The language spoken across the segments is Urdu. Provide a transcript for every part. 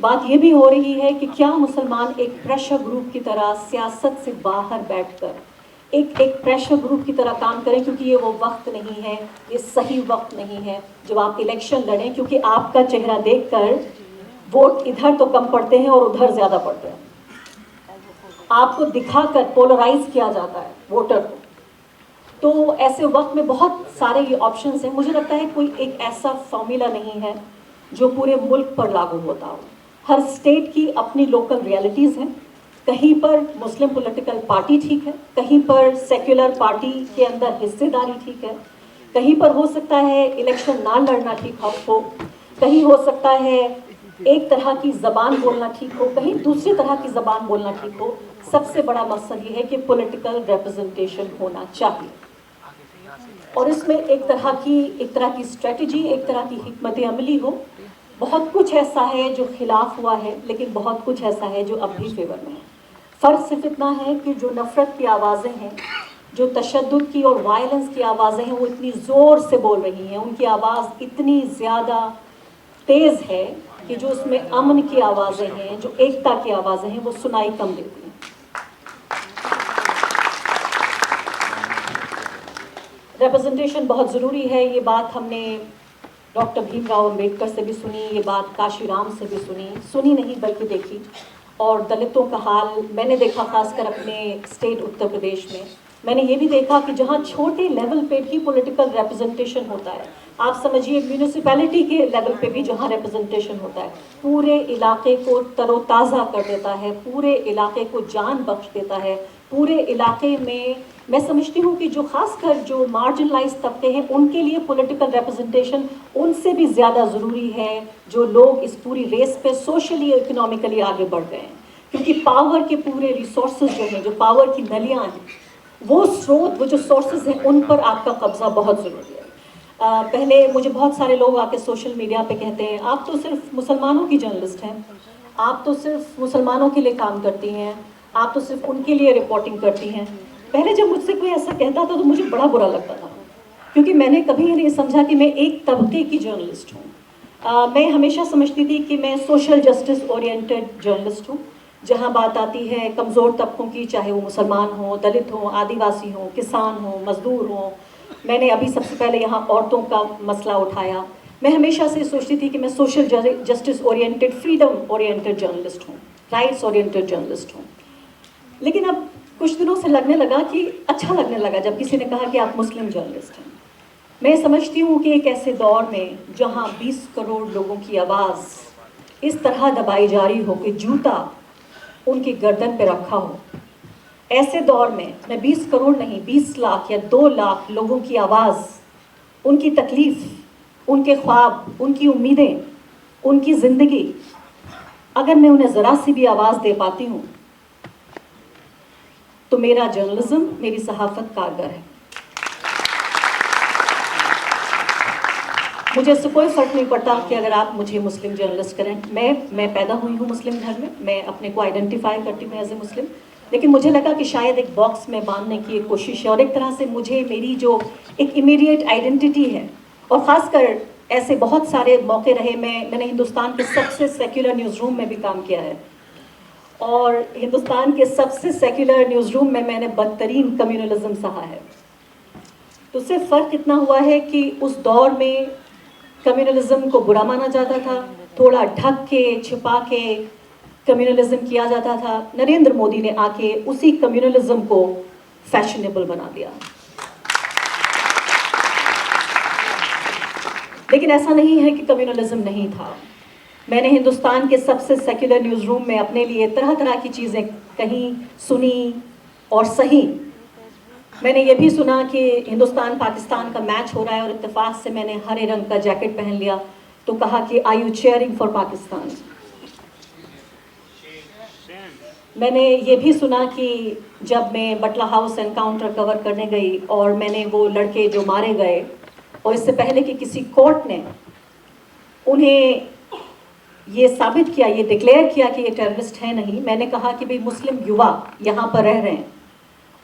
بات یہ بھی ہو رہی ہے کہ کیا مسلمان ایک پریشر گروپ کی طرح سیاست سے باہر بیٹھ کر ایک پریشر گروپ کی طرح کام کریں، کیونکہ یہ وہ وقت نہیں ہے، یہ صحیح وقت نہیں ہے جب آپ الیکشن لڑیں، کیونکہ آپ کا چہرہ دیکھ کر ووٹ ادھر تو کم پڑتے ہیں اور ادھر زیادہ پڑتے ہیں، آپ کو دکھا کر پولرائز کیا جاتا ہے ووٹر کو. تو ایسے وقت میں بہت سارے یہ آپشنز ہیں. مجھے لگتا ہے کوئی ایک ایسا فارمولا نہیں ہے جو پورے ملک پر لاگو ہوتا ہو. ہر اسٹیٹ کی اپنی لوکل ریالٹیز ہیں. کہیں پر مسلم پولیٹیکل پارٹی ٹھیک ہے، کہیں پر سیکولر پارٹی کے اندر حصے داری ٹھیک ہے، کہیں پر ہو سکتا ہے الیکشن نہ لڑنا ٹھیک ہو، کہیں ہو سکتا ہے ایک طرح کی زبان بولنا ٹھیک ہو، کہیں دوسری طرح کی زبان بولنا ٹھیک ہو. سب سے بڑا مقصد یہ ہے کہ پولیٹیکل ریپرزنٹیشن ہونا چاہیے، اور اس میں ایک طرح کی اسٹریٹجی، ایک طرح کی حکمت عملی ہو. بہت کچھ ایسا ہے جو خلاف ہوا ہے، لیکن بہت کچھ ایسا ہے جو اب بھی فیور میں ہے. فرق صرف اتنا ہے کہ جو نفرت کی آوازیں ہیں، جو تشدد کی اور وائلنس کی آوازیں ہیں، وہ اتنی زور سے بول رہی ہیں، ان کی آواز اتنی زیادہ تیز ہے کہ جو اس میں امن کی آوازیں ہیں، جو ایکتا کی آوازیں ہیں، وہ سنائی کم دیتی ہیں. ریپرزنٹیشن بہت ضروری ہے. یہ بات ہم نے ڈاکٹر بھیم راؤ امبیڈکر سے بھی سنی، یہ بات کاشی رام سے بھی سنی نہیں بلکہ دیکھی. اور دلتوں کا حال میں نے دیکھا، خاص کر اپنے اسٹیٹ اتر پردیش میں. میں نے یہ بھی دیکھا کہ جہاں چھوٹے لیول پہ بھی پولیٹیکل ریپرزنٹیشن ہوتا ہے، آپ سمجھیے میونسپیلٹی کے لیول پہ بھی جہاں ریپرزنٹیشن ہوتا ہے، پورے علاقے کو تر و تازہ کر دیتا ہے، پورے علاقے کو جان بخش دیتا ہے. پورے علاقے میں سمجھتی ہوں کہ جو خاص کر جو مارجنلائز طبقے ہیں، ان کے لیے پولیٹیکل ریپرزنٹیشن ان سے بھی زیادہ ضروری ہے جو لوگ اس پوری ریس پہ سوشلی اکنامکلی آگے بڑھ گئے ہیں. کیونکہ پاور کے پورے ریسورسز جو ہیں، جو پاور کی نلیاں ہیں، وہ سروت، وہ جو سورسز ہیں، ان پر آپ کا قبضہ بہت ضروری ہے. پہلے مجھے بہت سارے لوگ آ کے سوشل میڈیا پہ کہتے ہیں آپ تو صرف مسلمانوں کی جرنلسٹ ہیں، آپ تو صرف مسلمانوں کے لیے کام کرتی ہیں، آپ تو صرف ان کے لیے رپورٹنگ کرتی ہیں. پہلے جب مجھ سے کوئی ایسا کہتا تھا تو مجھے بڑا برا لگتا تھا، کیونکہ میں نے کبھی یہ نہیں سمجھا کہ میں ایک طبقے کی جرنلسٹ ہوں. میں ہمیشہ سمجھتی تھی کہ میں سوشل جسٹس اورینٹڈ جرنلسٹ ہوں. جہاں بات آتی ہے کمزور طبقوں کی، چاہے وہ مسلمان ہوں، دلت ہوں، آدیواسی ہوں، کسان ہوں، مزدور ہوں. میں نے ابھی سب سے پہلے یہاں عورتوں کا مسئلہ اٹھایا. میں ہمیشہ سے سوچتی تھی کہ میں social justice oriented, freedom oriented journalist ہوں، رائٹس اورینٹڈ جرنلسٹ ہوں. لیکن اب کچھ دنوں سے لگنے لگا کہ اچھا لگنے لگا جب کسی نے کہا کہ آپ مسلم جرنلسٹ ہیں. میں سمجھتی ہوں کہ ایک ایسے دور میں جہاں 20 کروڑ لوگوں کی آواز اس طرح دبائی جا رہی ہو کہ جوتا ان کی گردن پہ رکھا ہو، ایسے دور میں 20 کروڑ نہیں، 20 لاکھ یا 2 لاکھ لوگوں کی آواز، ان کی تکلیف، ان کے خواب، ان کی امیدیں، ان کی زندگی، اگر میں انہیں ذرا سی بھی آواز دے پاتی ہوں تو میرا جرنلزم، میری صحافت کارگر ہے. مجھے اس سے کوئی فرق نہیں پڑتا کہ اگر آپ مجھے مسلم جرنلسٹ کریں. میں پیدا ہوئی ہوں مسلم گھر میں اپنے کو آئیڈینٹیفائی کرتی ہوں ایز اے مسلم. لیکن مجھے لگا کہ شاید ایک باکس میں باندھنے کی ایک کوشش ہے، اور ایک طرح سے مجھے میری جو ایک امیڈیٹ آئیڈینٹی ہے، اور خاص کر ایسے بہت سارے موقع رہے. میں نے ہندوستان کے سب سے سیکولر نیوز روم میں بھی کام کیا ہے، اور ہندوستان کے سب سے سیکولر نیوز روم میں نے بدترین کمیونلزم سہا ہے. تو اس سے فرق اتنا ہوا ہے کہ اس دور میں کمیونلزم کو برا مانا جاتا تھا، تھوڑا ڈھک کے چھپا کے کمیونلزم کیا جاتا تھا. نریندر مودی نے آ کے اسی کمیونلزم کو فیشنیبل بنا دیا. لیکن ایسا نہیں ہے کہ کمیونلزم نہیں تھا. میں نے ہندوستان کے سب سے سیکولر نیوز روم میں اپنے لیے طرح طرح کی چیزیں کہیں، سنی اور سہی. میں نے یہ بھی سنا کہ ہندوستان پاکستان کا میچ ہو رہا ہے اور اتفاق سے میں نے ہرے رنگ کا جیکٹ پہن لیا تو کہا کہ are you cheering for Pakistan. میں نے یہ بھی سنا کہ جب میں بٹلہ ہاؤس انکاؤنٹر کور کرنے گئی اور میں نے وہ لڑکے جو مارے گئے، اور اس سے پہلے کہ کسی کورٹ نے انہیں یہ ثابت کیا، یہ ڈکلیئر کیا کہ یہ ٹیررسٹ ہے نہیں، میں نے کہا کہ بھئی مسلم یوا یہاں پر رہ رہے ہیں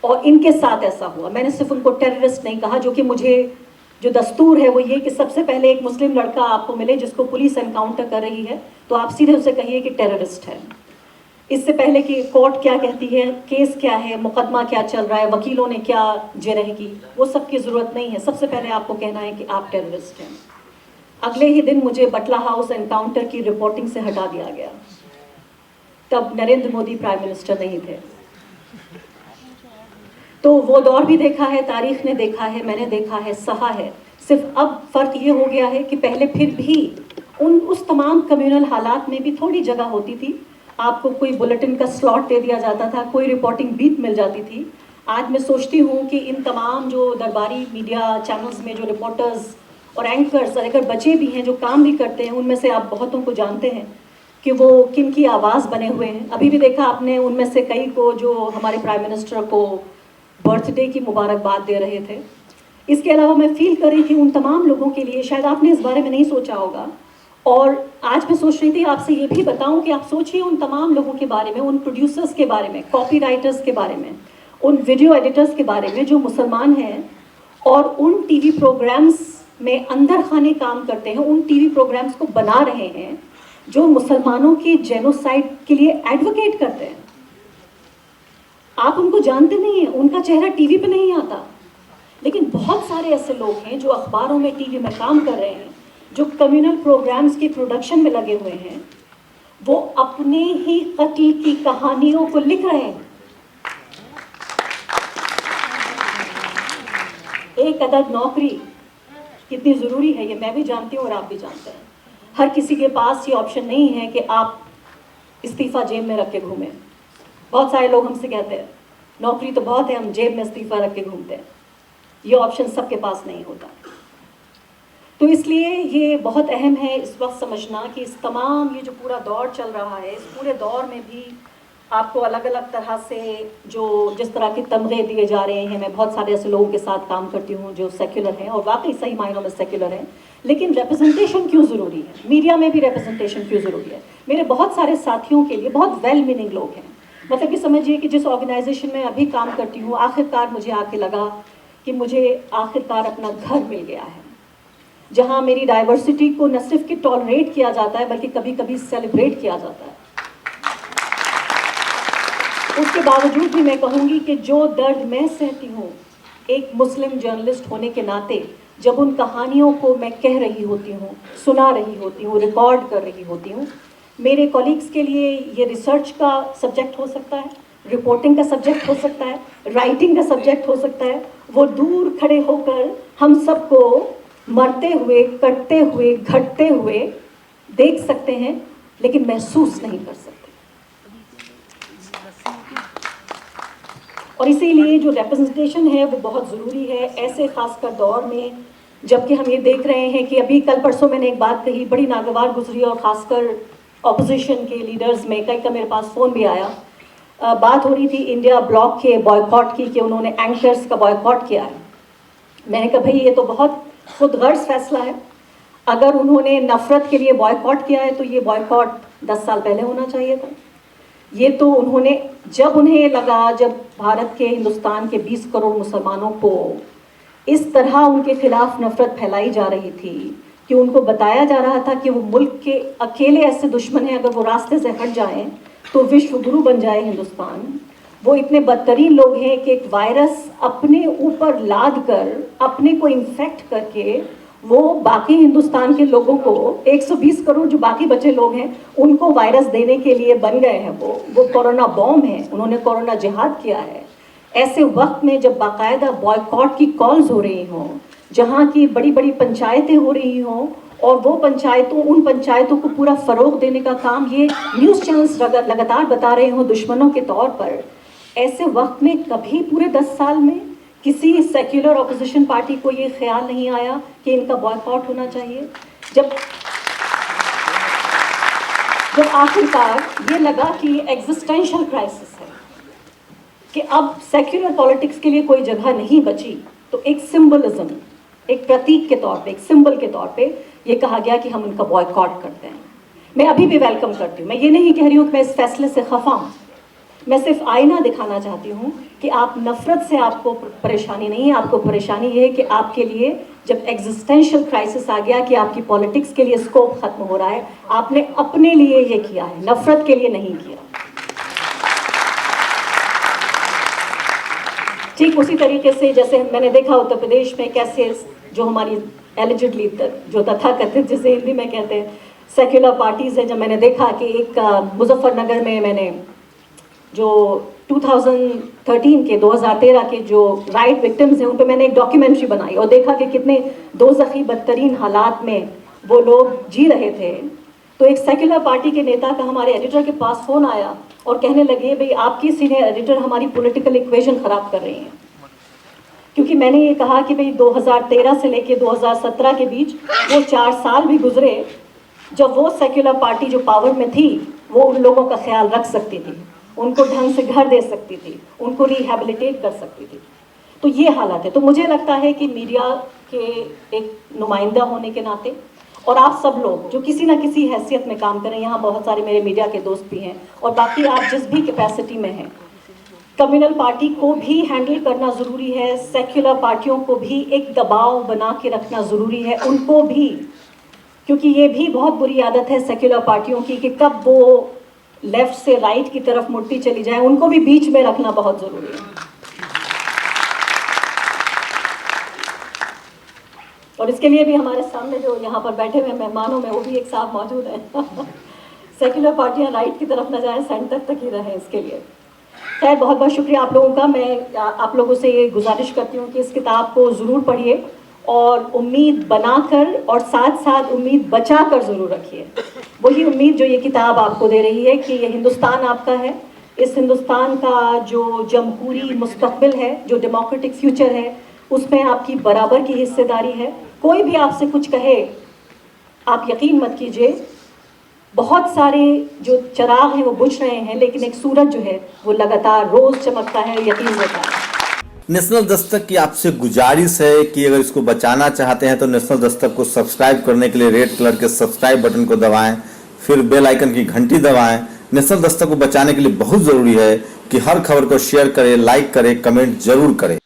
اور ان کے ساتھ ایسا ہوا. میں نے صرف ان کو ٹیررسٹ نہیں کہا، جو کہ مجھے جو دستور ہے وہ یہ کہ سب سے پہلے ایک مسلم لڑکا آپ کو ملے جس کو پولیس انکاؤنٹر کر رہی ہے تو آپ سیدھے اسے کہیے کہ ٹیررسٹ ہے. اس سے پہلے کہ کورٹ کیا کہتی ہے, کیس کیا ہے, مقدمہ کیا چل رہا ہے, وکیلوں نے کیا جرح کی, وہ سب کی ضرورت نہیں ہے. سب سے پہلے آپ کو کہنا ہے کہ آپ ٹیررسٹ ہیں. اگلے ہی دن مجھے بٹلہ ہاؤس انکاؤنٹر کی رپورٹنگ سے ہٹا دیا گیا. تب نریندر مودی پرائم منسٹر نہیں تھے. تو وہ دور بھی دیکھا ہے, تاریخ نے دیکھا ہے, میں نے دیکھا ہے, سہا ہے. صرف اب فرق یہ ہو گیا ہے کہ پہلے پھر بھی اس تمام کمیونل حالات میں بھی تھوڑی جگہ ہوتی تھی. آپ کو کوئی بلیٹن کا سلاٹ دے دیا جاتا تھا, کوئی رپورٹنگ بیٹ مل جاتی تھی. آج میں سوچتی ہوں کہ ان تمام جو درباری میڈیا چینلز میں جو رپورٹرز اور اینکرز اگر بچے بھی ہیں جو کام بھی کرتے ہیں, ان میں سے آپ بہتوں کو جانتے ہیں کہ وہ کن کی آواز بنے ہوئے ہیں. ابھی بھی دیکھا آپ نے ان میں سے کئی کو جو ہمارے پرائم منسٹر کو برتھ ڈے کی مبارکباد دے رہے تھے. اس کے علاوہ میں فیل کر رہی تھی ان تمام لوگوں کے لیے, شاید آپ نے اس بارے میں نہیں سوچا ہوگا, اور آج میں سوچ رہی تھی آپ سے یہ بھی بتاؤں کہ آپ سوچیے ان تمام لوگوں کے بارے میں, ان پروڈیوسرز کے بارے میں, کاپی رائٹرز کے بارے میں, ان ویڈیو ایڈیٹرز کے بارے میں جو مسلمان ہیں اور ان ٹی وی پروگرامز میں اندر خانے کام کرتے ہیں, ان ٹی وی پروگرامز کو بنا رہے ہیں جو مسلمانوں کے جینوسائڈ کے لیے ایڈوکیٹ کرتے ہیں. آپ ان کو جانتے نہیں ہیں, ان کا چہرہ ٹی وی پہ نہیں آتا, لیکن بہت سارے ایسے لوگ ہیں جو اخباروں میں, ٹی وی میں کام کر رہے ہیں, جو کمیونل پروگرامز کی پروڈکشن میں لگے ہوئے ہیں. وہ اپنے ہی قتل کی کہانیوں کو لکھ رہے ہیں. ایک عدد نوکری کتنی ضروری ہے یہ میں بھی جانتی ہوں اور آپ بھی جانتے ہیں. ہر کسی کے پاس یہ آپشن نہیں ہے کہ آپ استعفیٰ جیب میں رکھ کے گھومیں. بہت سارے لوگ ہم سے کہتے ہیں نوکری تو بہت ہے, ہم جیب میں استعفیٰ رکھ کے گھومتے ہیں. یہ آپشن سب کے پاس نہیں ہوتا. تو اس لیے یہ بہت اہم ہے اس وقت سمجھنا کہ اس تمام یہ جو پورا دور چل رہا ہے, اس پورے دور میں بھی آپ کو الگ الگ طرح سے جس طرح کے تمغے دیے جا رہے ہیں. میں بہت سارے ایسے لوگوں کے ساتھ کام کرتی ہوں جو سیکولر ہیں اور واقعی صحیح معنوں میں سیکولر ہیں, لیکن ریپرزنٹیشن کیوں ضروری ہے, میڈیا میں بھی ریپرزنٹیشن کیوں ضروری ہے. میرے بہت سارے ساتھیوں کے لیے بہت ویل میننگ لوگ ہیں, مطلب کہ سمجھیے کہ جس آرگنائزیشن میں ابھی کام کرتی ہوں, آخرکار مجھے آ کے لگا کہ مجھے آخرکار اپنا گھر مل گیا ہے, جہاں میری ڈائیورسٹی کو نہ صرف کہ ٹالریٹ کیا جاتا ہے بلکہ کبھی کبھی سیلیبریٹ کیا جاتا ہے. اس کے باوجود بھی میں کہوں گی کہ جو درد میں سہتی ہوں ایک مسلم جرنلسٹ ہونے کے ناطے, جب ان کہانیوں کو میں کہہ رہی ہوتی ہوں, سنا رہی ہوتی ہوں, ریکارڈ کر رہی ہوتی ہوں, میرے کولیگز کے لیے یہ ریسرچ کا سبجیکٹ ہو سکتا ہے, رپورٹنگ کا سبجیکٹ ہو سکتا ہے, رائٹنگ کا سبجیکٹ ہو سکتا ہے. وہ دور کھڑے ہو کر ہم سب کو مرتے ہوئے, کٹتے ہوئے, گھٹتے ہوئے دیکھ سکتے ہیں, لیکن محسوس نہیں کر سکتے. اور اسی لیے جو ریپرزنٹیشن ہے وہ بہت ضروری ہے ایسے خاص کر دور میں, جب کہ ہم یہ دیکھ رہے ہیں کہ ابھی کل پرسوں میں نے ایک بات کہی بڑی ناگوار گزری, اور خاص کر اپوزیشن کے لیڈرز میں کئی کا میرے پاس فون بھی آیا. بات ہو رہی تھی انڈیا بلاک کے بائیکاٹ کی کہ انہوں نے اینکرز کا بائیکاٹ کیا ہے. میں نے کہا بھائی یہ تو بہت خود غرض فیصلہ ہے. اگر انہوں نے نفرت کے لیے بائیکاٹ کیا ہے تو یہ بائیکاٹ 10 سال پہلے ہونا چاہیے تھا. یہ تو انہوں نے, جب انہیں لگا, جب بھارت کے, ہندوستان کے 20 کروڑ مسلمانوں کو اس طرح ان کے خلاف نفرت پھیلائی جا رہی تھی کہ ان کو بتایا جا رہا تھا کہ وہ ملک کے اکیلے ایسے دشمن ہیں, اگر وہ راستے سے ہٹ جائیں تو وشو گرو بن جائے ہندوستان. وہ اتنے بدترین لوگ ہیں کہ ایک وائرس اپنے اوپر لاد کر, اپنے کو انفیکٹ کر کے, وہ باقی ہندوستان کے لوگوں کو 120 کروڑ جو باقی بچے لوگ ہیں ان کو وائرس دینے کے لیے بن گئے ہیں. وہ کورونا بوم ہے, انہوں نے کورونا جہاد کیا ہے. ایسے وقت میں جب باقاعدہ بائیکاٹ کی کالز ہو رہی ہوں, جہاں کی بڑی بڑی پنچایتیں ہو رہی ہوں, اور وہ ان پنچایتوں کو پورا فروغ دینے کا کام یہ نیوز چینلز لگاتار بتا رہے ہوں دشمنوں کے طور پر, ایسے وقت میں کبھی پورے 10 سال میں کسی سیکولر اپوزیشن پارٹی کو یہ خیال نہیں آیا کہ ان کا بائیکاٹ ہونا چاہیے. جب آخرکار یہ لگا کہ ایگزسٹینشل کرائسس ہے, کہ اب سیکولر پالیٹکس کے لیے کوئی جگہ نہیں بچی, تو ایک سمبلزم, ایک پرتیک کے طور پہ, ایک سمبل کے طور پہ یہ کہا گیا کہ ہم ان کا بائیکاٹ کرتے ہیں. میں ابھی بھی ویلکم کرتی ہوں, میں یہ نہیں کہہ رہی ہوں کہ میں اس فیصلے سے خفا ہوں, میں صرف آئینہ دکھانا چاہتی ہوں کہ آپ نفرت سے آپ کو پریشانی نہیں ہے, آپ کو پریشانی یہ ہے کہ آپ کے لیے جب ایگزسٹینشیل کرائسس آ گیا کہ آپ کی پالیٹکس کے لیے اسکوپ ختم ہو رہا ہے, آپ نے اپنے لیے یہ کیا ہے, نفرت کے لیے نہیں کیا. ٹھیک اسی طریقے سے جیسے میں نے دیکھا اتر پردیش میں کیسے جو ہماری ایلیجڈلی جو تتھا کتھت جسے ہندی میں کہتے ہیں سیکولر پارٹیز ہیں, جب میں نے دیکھا کہ ایک مظفر نگر میں نے جو 2013 کے 2013 کے جو رائٹ وکٹمز ہیں ان پہ میں نے ایک ڈاکیومنٹری بنائی اور دیکھا کہ کتنے دوزخی بدترین حالات میں وہ لوگ جی رہے تھے. تو ایک سیکولر پارٹی کے نیتا کا ہمارے ایڈیٹر کے پاس فون آیا اور کہنے لگے بھئی آپ کی سینئر ایڈیٹر ہماری پولیٹیکل ایکویشن خراب کر رہی ہیں. کیونکہ میں نے یہ کہا کہ بھئی 2013 سے لے کے 2017 کے بیچ وہ 4 سال بھی گزرے جب وہ سیکولر پارٹی جو پاور میں تھی وہ ان لوگوں کا خیال رکھ سکتی تھی, ان کو ڈھنگ سے گھر دے سکتی تھی, ان کو ریہیبلیٹیٹ کر سکتی تھی. تو یہ حالت ہے. تو مجھے لگتا ہے کہ میڈیا کے ایک نمائندہ ہونے کے ناطے اور آپ سب لوگ جو کسی نہ کسی حیثیت میں کام کریں, یہاں بہت سارے میرے میڈیا کے دوست بھی ہیں اور باقی آپ جس بھی کیپیسٹی میں ہیں, کمیونل پارٹی کو بھی ہینڈل کرنا ضروری ہے, سیکولر پارٹیوں کو بھی ایک دباؤ بنا کے رکھنا ضروری ہے, ان کو بھی, کیونکہ یہ بھی بہت بری عادت ہے سیکولر پارٹیوں کی کہ کب وہ لیفٹ سے رائٹ کی طرف مڑتی چلی جائیں, ان کو بھی بیچ میں رکھنا بہت ضروری ہے. اور اس کے لیے بھی ہمارے سامنے جو یہاں پر بیٹھے ہوئے مہمانوں میں وہ بھی ایک صاحب موجود ہیں. سیکولر پارٹیاں رائٹ کی طرف نہ جائیں, سینٹر تک ہی رہیں. اس کے لیے خیر بہت بہت شکریہ آپ لوگوں کا. میں آپ لوگوں سے یہ گزارش کرتی ہوں کہ اس کتاب کو ضرور پڑھیے اور امید بنا کر اور ساتھ ساتھ امید بچا کر ضرور رکھیے. وہی امید جو یہ کتاب آپ کو دے رہی ہے کہ یہ ہندوستان آپ کا ہے, اس ہندوستان کا جو جمہوری مستقبل ہے, جو ڈیموکریٹک فیوچر ہے, اس میں آپ کی برابر کی حصے داری ہے. کوئی بھی آپ سے کچھ کہے آپ یقین مت کیجیے, بہت سارے جو چراغ ہیں وہ بجھ رہے ہیں لیکن ایک سورج جو ہے وہ لگاتار روز چمکتا ہے, یقین ہوتا ہے. نیشنل دستک کی آپ سے گزارش ہے کہ اگر اس کو بچانا چاہتے ہیں تو نیشنل دستک کو سبسکرائب کرنے کے لیے ریڈ کلر کے سبسکرائب بٹن کو دبائیں, پھر بیل آئیکن کی گھنٹی دبائیں. نیشنل دستک کو بچانے کے لیے بہت ضروری ہے کہ ہر خبر کو شیئر کریں, لائک کریں, کمنٹ ضرور کریں.